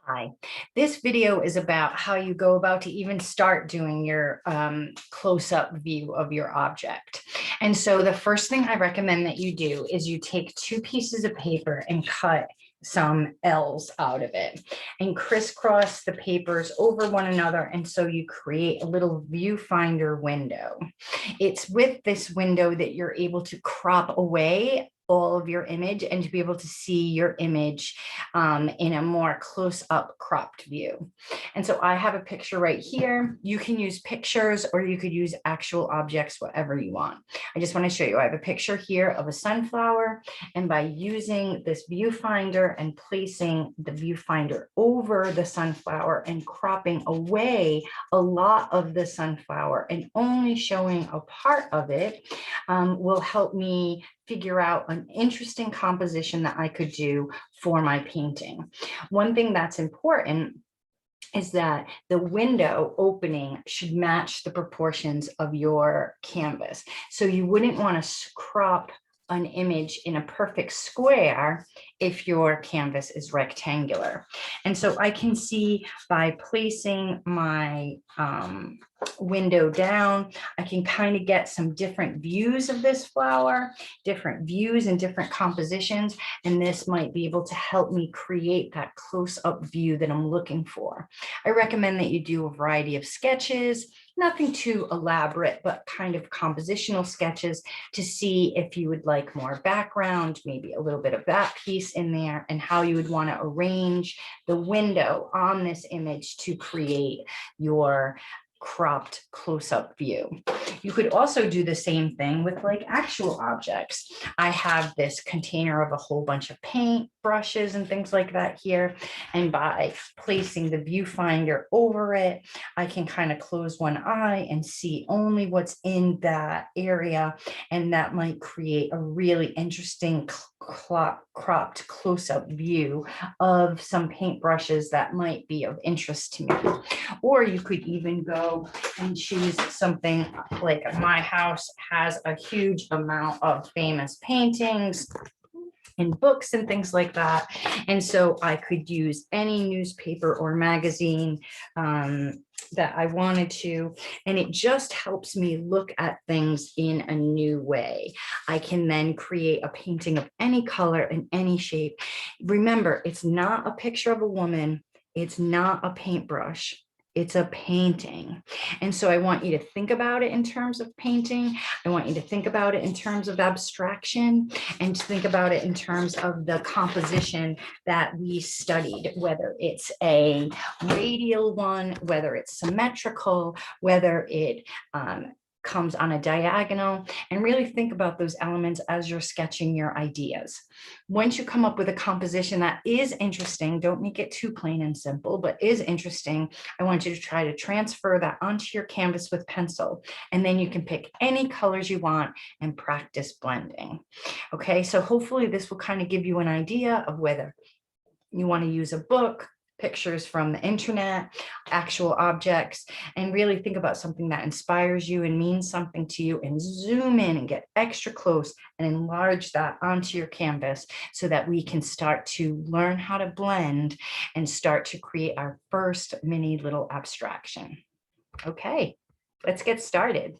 Hi, this video is about how you go about to even start doing your close-up view of your object. And so the first thing I recommend that you do is you take two pieces of paper and cut some L's out of it and crisscross the papers over one another. And so you create a little viewfinder window. It's with this window that you're able to crop away all of your image and to be able to see your image in a more close-up cropped view. And so I have a picture right here. You can use pictures or you could use actual objects, whatever you want. I just want to show you, I have a picture here of a sunflower, and by using this viewfinder and placing the viewfinder over the sunflower and cropping away a lot of the sunflower and only showing a part of it will help me figure out an interesting composition that I could do for my painting. One thing that's important is that the window opening should match the proportions of your canvas. So you wouldn't want to crop an image in a perfect square if your canvas is rectangular. And so I can see by placing my window down, I can kind of get some different views of this flower, different views and different compositions, and this might be able to help me create that close-up view that I'm looking for. I recommend that you do a variety of sketches, nothing too elaborate, but kind of compositional sketches to see if you would like more background, maybe a little bit of that piece in there, and how you would want to arrange the window on this image to create your cropped close-up view. You could also do the same thing with like actual objects. I have this container of a whole bunch of paint brushes and things like that here. And by placing the viewfinder over it, I can kind of close one eye and see only what's in that area. And that might create a really interesting cropped close-up view of some paint brushes that might be of interest to me. Or you could even go and choose something like my house has a huge amount of famous paintings and books and things like that. And so I could use any newspaper or magazine that I wanted to, and it just helps me look at things in a new way. I can then create a painting of any color and any shape. Remember, it's not a picture of a woman. It's not a paintbrush. It's a painting. And so I want you to think about it in terms of painting. I want you to think about it in terms of abstraction and to think about it in terms of the composition that we studied, whether it's a radial one, whether it's symmetrical, whether it comes on a diagonal, and really think about those elements as you're sketching your ideas. Once you come up with a composition that is interesting, don't make it too plain and simple, but is interesting, I want you to try to transfer that onto your canvas with pencil, and then you can pick any colors you want and practice blending. Okay, so hopefully this will kind of give you an idea of whether you want to use a book, pictures from the internet, actual objects, and really think about something that inspires you and means something to you, and zoom in and get extra close and enlarge that onto your canvas so that we can start to learn how to blend and start to create our first mini little abstraction. Okay, let's get started.